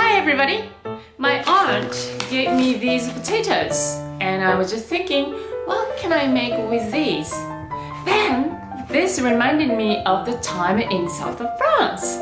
Hi everybody! My aunt gave me these potatoes and I was just thinking, what can I make with these? Then this reminded me of the time in south of France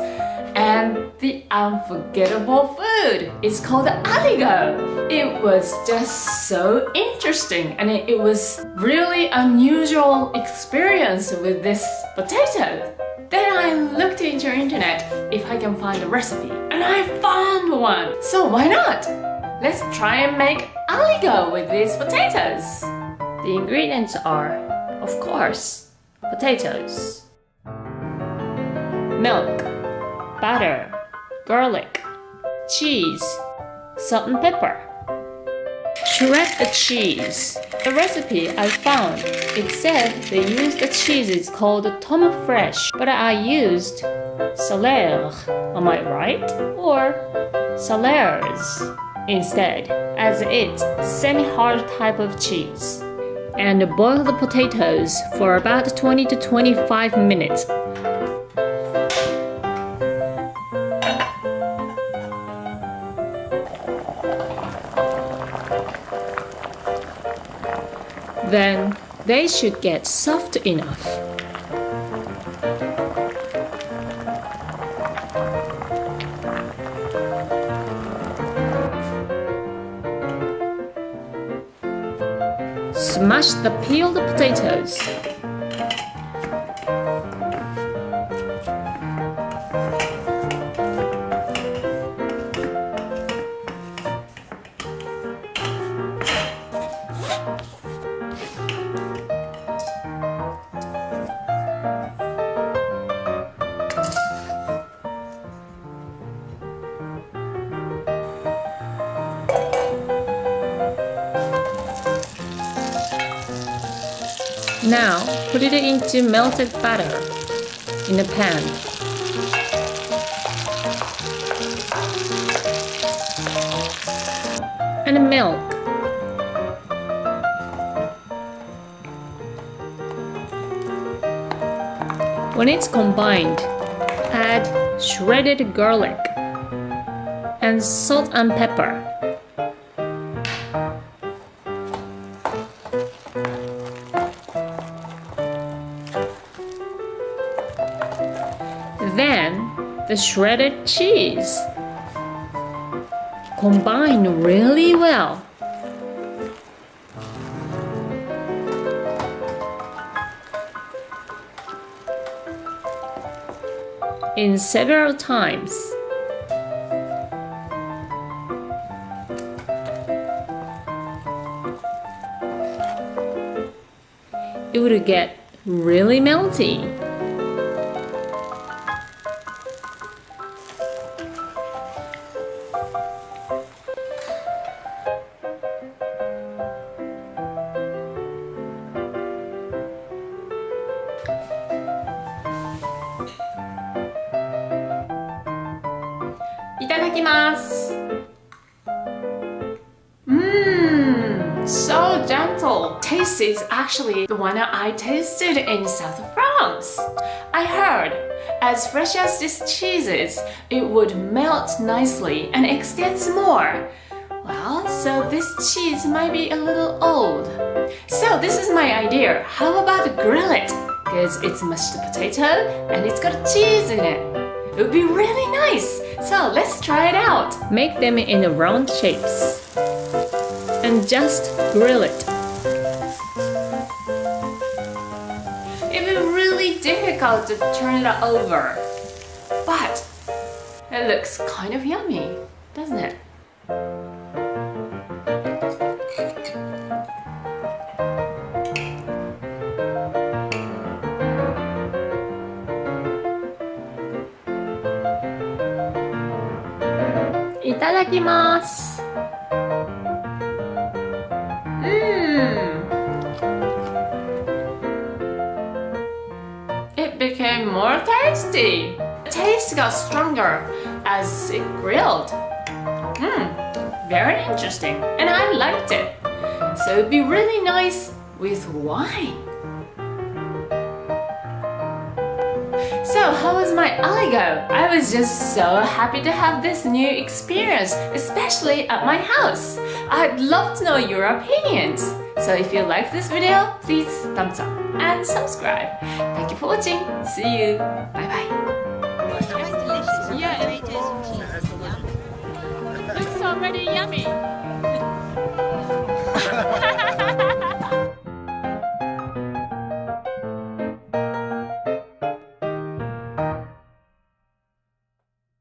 and the unforgettable food. It's called Aligot. It was just so interesting and it was really unusual experience with this potato. Then I looked into the internet if I can find a recipe and I found one. So why not? Let's try and make aligot with these potatoes. The ingredients are, of course, potatoes, milk, butter, garlic, cheese, salt and pepper. Shred the cheese. The recipe I found, it said they used the cheese is called Tome Fresh, but I used Salaire, am I right? Or Salaires instead, as it's semi-hard type of cheese. And boil the potatoes for about 20 to 25 minutes. Then they should get soft enough. Smash the peeled potatoes. Now put it into melted butter in a pan. And milk. When it's combined, add shredded garlic and salt and pepper. Then the shredded cheese. Combine really well. In several times. It would get really melty. Itadakimasu. So gentle. Taste is actually the one I tasted in south of France. I heard, as fresh as this cheese is, it would melt nicely and extends more. Well, so this cheese might be a little old. So this is my idea. How about grill it? Because it's mashed potato and it's got cheese in it. It would be really nice. So let's try it out. Make them in round shapes and just grill it. It would be really difficult to turn it over, but it looks kind of yummy, doesn't it? Itadakimasu. It became more tasty. The taste got stronger as it grilled. Very interesting, and I liked it. So it'd be really nice with wine. So how was my Aligot? I was just so happy to have this new experience, especially at my house. I'd love to know your opinions. So if you like this video, please thumbs up and subscribe. Thank you for watching. See you. Bye bye. Delicious. Yeah. Potatoes and cheese. Looks already yummy.